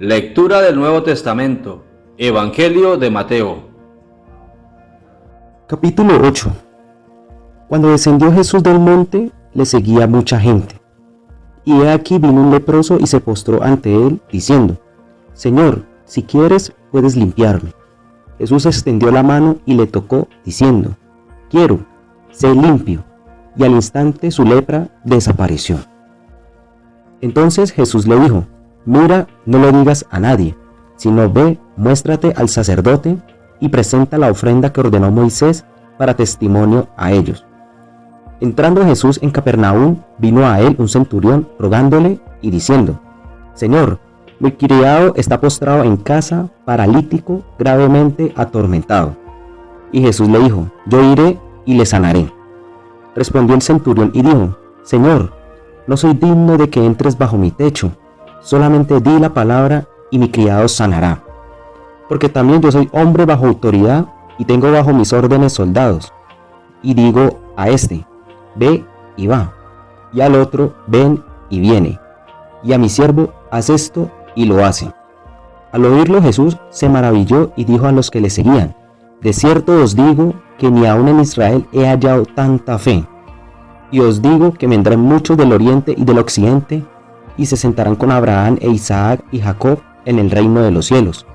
Lectura del Nuevo Testamento. Evangelio de Mateo. Capítulo 8. Cuando descendió Jesús del monte, le seguía mucha gente. Y he aquí vino un leproso y se postró ante él, diciendo: Señor, si quieres, puedes limpiarme. Jesús extendió la mano y le tocó, diciendo: Quiero, sé limpio. Y al instante su lepra desapareció. Entonces Jesús le dijo: Mira, no lo digas a nadie, sino ve, muéstrate al sacerdote y presenta la ofrenda que ordenó Moisés para testimonio a ellos. Entrando Jesús en Capernaum, vino a él un centurión rogándole y diciendo: Señor, mi criado está postrado en casa, paralítico, gravemente atormentado. Y Jesús le dijo: Yo iré y le sanaré. Respondió el centurión y dijo: Señor, no soy digno de que entres bajo mi techo, solamente di la palabra y mi criado sanará. Porque también yo soy hombre bajo autoridad y tengo bajo mis órdenes soldados. Y digo a este: ve y va, y al otro: ven y viene, y a mi siervo: haz esto, y lo hace. Al oírlo Jesús se maravilló y dijo a los que le seguían: de cierto os digo que ni aun en Israel he hallado tanta fe. Y os digo que vendrán muchos del oriente y del occidente, y se sentarán con Abraham e Isaac y Jacob en el reino de los cielos.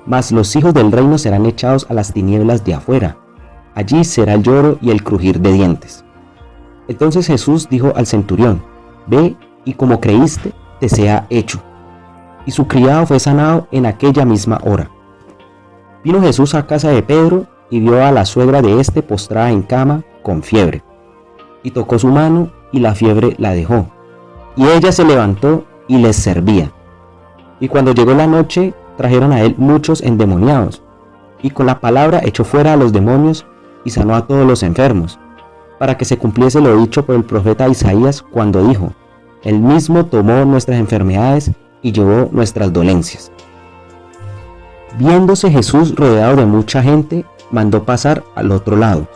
Mas los hijos del reino serán echados a las tinieblas de afuera. Allí será el lloro y el crujir de dientes. Entonces Jesús dijo al centurión: ve, y como creíste, te sea hecho. Y su criado fue sanado en aquella misma hora. Vino Jesús a casa de Pedro y vio a la suegra de éste postrada en cama con fiebre. Y tocó su mano y la fiebre la dejó. Y ella se levantó y les servía. Y cuando llegó la noche, trajeron a él muchos endemoniados. Y con la palabra echó fuera a los demonios y sanó a todos los enfermos, para que se cumpliese lo dicho por el profeta Isaías cuando dijo: Él mismo tomó nuestras enfermedades y llevó nuestras dolencias. Viéndose Jesús rodeado de mucha gente, mandó pasar al otro lado.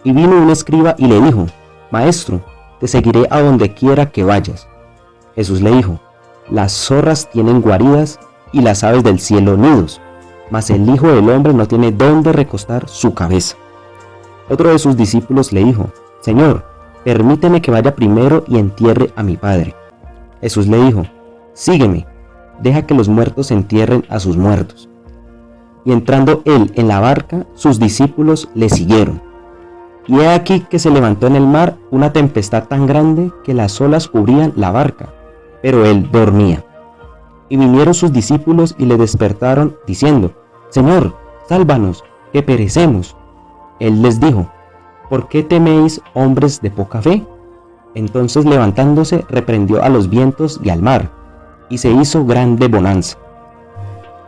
Y vino un escriba y le dijo: Maestro, te seguiré a donde quiera que vayas. Jesús le dijo: las zorras tienen guaridas y las aves del cielo nidos, mas el Hijo del Hombre no tiene dónde recostar su cabeza. Otro de sus discípulos le dijo: Señor, permíteme que vaya primero y entierre a mi padre. Jesús le dijo: sígueme, deja que los muertos entierren a sus muertos. Y entrando él en la barca, sus discípulos le siguieron. Y he aquí que se levantó en el mar una tempestad tan grande que las olas cubrían la barca, pero él dormía. Y vinieron sus discípulos y le despertaron, diciendo: Señor, sálvanos, que perecemos. Él les dijo: ¿por qué teméis, hombres de poca fe? Entonces levantándose reprendió a los vientos y al mar, y se hizo grande bonanza.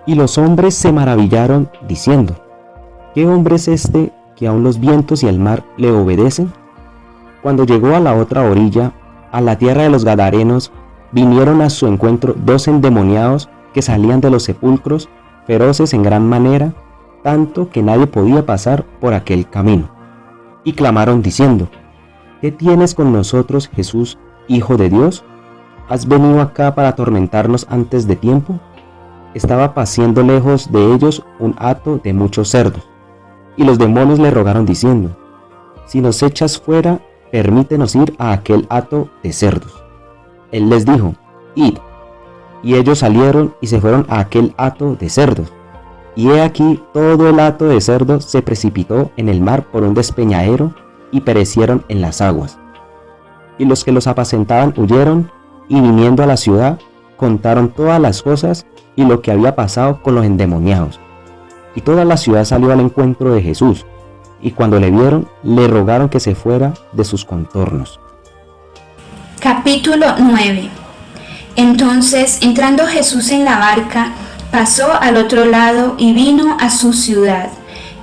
Y los hombres se maravillaron, diciendo: ¿qué hombre es este que aun los vientos y el mar le obedecen? Cuando llegó a la otra orilla, a la tierra de los Gadarenos, vinieron a su encuentro 2 endemoniados que salían de los sepulcros, feroces en gran manera, tanto que nadie podía pasar por aquel camino. Y clamaron diciendo: ¿qué tienes con nosotros, Jesús, Hijo de Dios? ¿Has venido acá para atormentarnos antes de tiempo? Estaba paciendo lejos de ellos un hato de muchos cerdos. Y los demonios le rogaron diciendo: si nos echas fuera, permítenos ir a aquel hato de cerdos. Él les dijo: id. Y ellos salieron y se fueron a aquel hato de cerdos. Y he aquí todo el hato de cerdos se precipitó en el mar por un despeñadero y perecieron en las aguas. Y los que los apacentaban huyeron, y viniendo a la ciudad, contaron todas las cosas y lo que había pasado con los endemoniados. Y toda la ciudad salió al encuentro de Jesús, y cuando le vieron, le rogaron que se fuera de sus contornos. Capítulo 9. Entonces, entrando Jesús en la barca, pasó al otro lado y vino a su ciudad.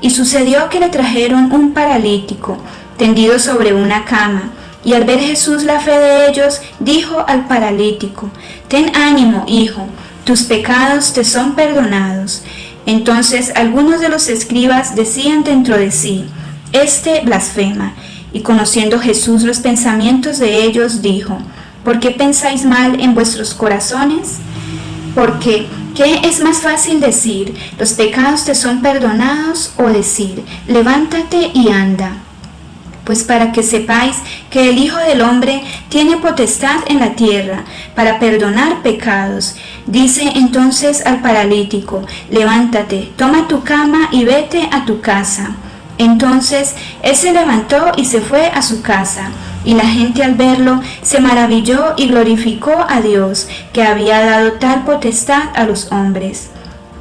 Y sucedió que le trajeron un paralítico, tendido sobre una cama. Y al ver Jesús la fe de ellos, dijo al paralítico: ten ánimo, hijo, tus pecados te son perdonados. Entonces algunos de los escribas decían dentro de sí: este blasfema. Y conociendo Jesús los pensamientos de ellos, dijo: ¿por qué pensáis mal en vuestros corazones? Porque, ¿qué es más fácil decir, los pecados te son perdonados, o decir, levántate y anda? Pues para que sepáis que el Hijo del Hombre tiene potestad en la tierra para perdonar pecados. Dice entonces al paralítico, levántate, toma tu cama y vete a tu casa. Entonces él se levantó y se fue a su casa, y la gente al verlo se maravilló y glorificó a Dios, que había dado tal potestad a los hombres.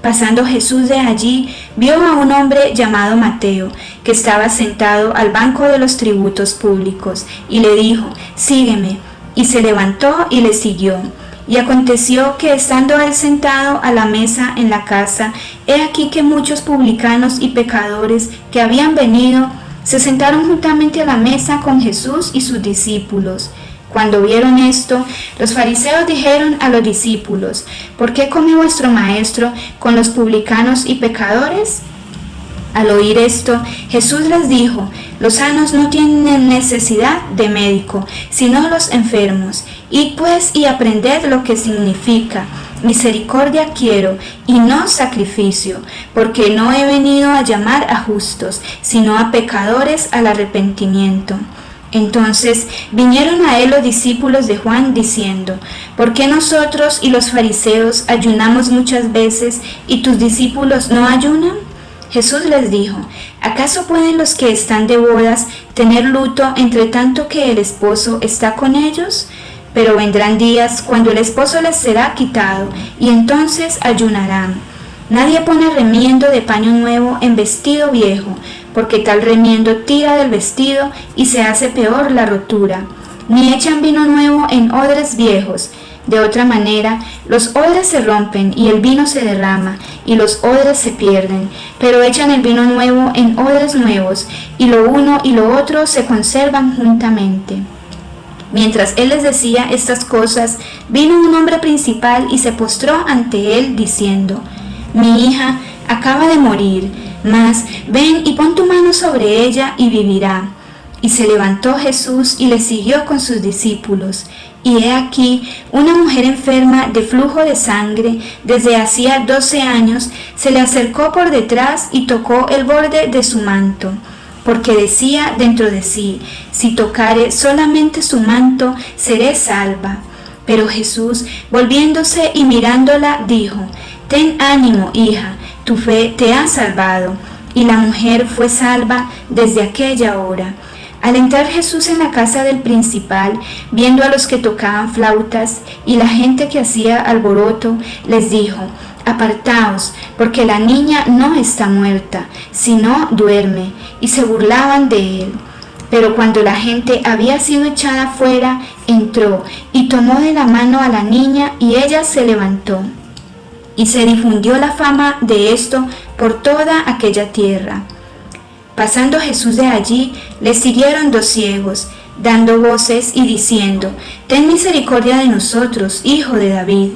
Pasando Jesús de allí, vio a un hombre llamado Mateo, que estaba sentado al banco de los tributos públicos, y le dijo, sígueme. Y se levantó y le siguió. Y aconteció que estando él sentado a la mesa en la casa, he aquí que muchos publicanos y pecadores que habían venido se sentaron juntamente a la mesa con Jesús y sus discípulos. Cuando vieron esto, los fariseos dijeron a los discípulos, ¿por qué come vuestro maestro con los publicanos y pecadores? Al oír esto, Jesús les dijo, los sanos no tienen necesidad de médico, sino los enfermos. Id pues y aprended lo que significa, misericordia quiero y no sacrificio, porque no he venido a llamar a justos, sino a pecadores al arrepentimiento. Entonces vinieron a él los discípulos de Juan diciendo, ¿por qué nosotros y los fariseos ayunamos muchas veces y tus discípulos no ayunan? Jesús les dijo, ¿acaso pueden los que están de bodas tener luto entre tanto que el esposo está con ellos? Pero vendrán días cuando el esposo les será quitado, y entonces ayunarán. Nadie pone remiendo de paño nuevo en vestido viejo, porque tal remiendo tira del vestido y se hace peor la rotura. Ni echan vino nuevo en odres viejos. De otra manera, los odres se rompen y el vino se derrama, y los odres se pierden. Pero echan el vino nuevo en odres nuevos, y lo uno y lo otro se conservan juntamente. Mientras él les decía estas cosas, vino un hombre principal y se postró ante él, diciendo, mi hija acaba de morir, mas ven y pon tu mano sobre ella y vivirá. Y se levantó Jesús y le siguió con sus discípulos. Y he aquí, una mujer enferma de flujo de sangre desde hacía 12 años se le acercó por detrás y tocó el borde de su manto, porque decía dentro de sí, si tocare solamente su manto, seré salva. Pero Jesús, volviéndose y mirándola, dijo, ten ánimo, hija, tu fe te ha salvado. Y la mujer fue salva desde aquella hora. Al entrar Jesús en la casa del principal, viendo a los que tocaban flautas y la gente que hacía alboroto, les dijo, apartaos, porque la niña no está muerta, sino duerme. Y se burlaban de él. Pero cuando la gente había sido echada fuera, entró y tomó de la mano a la niña, y ella se levantó. Y se difundió la fama de esto por toda aquella tierra. Pasando Jesús de allí, le siguieron 2 ciegos, dando voces y diciendo, ten misericordia de nosotros, hijo de David.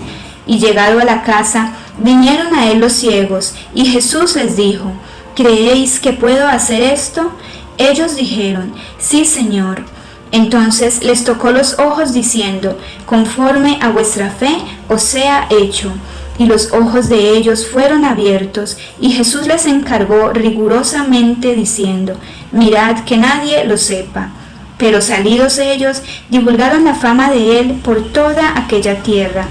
Y llegado a la casa, vinieron a él los ciegos, y Jesús les dijo, ¿creéis que puedo hacer esto? Ellos dijeron, sí, Señor. Entonces les tocó los ojos, diciendo, conforme a vuestra fe os sea hecho. Y los ojos de ellos fueron abiertos, y Jesús les encargó rigurosamente, diciendo, mirad que nadie lo sepa. Pero salidos ellos, divulgaron la fama de él por toda aquella tierra.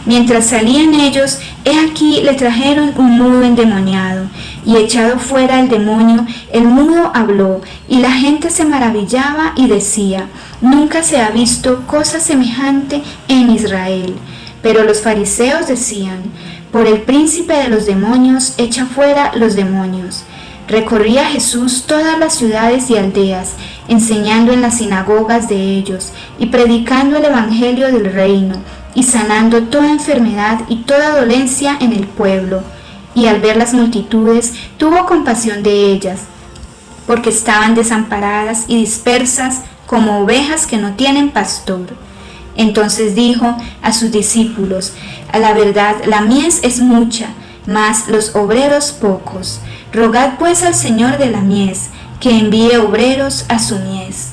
Mientras salían ellos, he aquí le trajeron un mudo endemoniado, y echado fuera el demonio, el mudo habló, y la gente se maravillaba y decía, nunca se ha visto cosa semejante en Israel. Pero los fariseos decían, por el príncipe de los demonios echa fuera los demonios. Recorría Jesús todas las ciudades y aldeas, enseñando en las sinagogas de ellos, y predicando el evangelio del reino, y sanando toda enfermedad y toda dolencia en el pueblo. Y al ver las multitudes, tuvo compasión de ellas, porque estaban desamparadas y dispersas como ovejas que no tienen pastor. Entonces dijo a sus discípulos, a la verdad la mies es mucha, mas los obreros pocos. Rogad pues al Señor de la mies, que envíe obreros a su mies.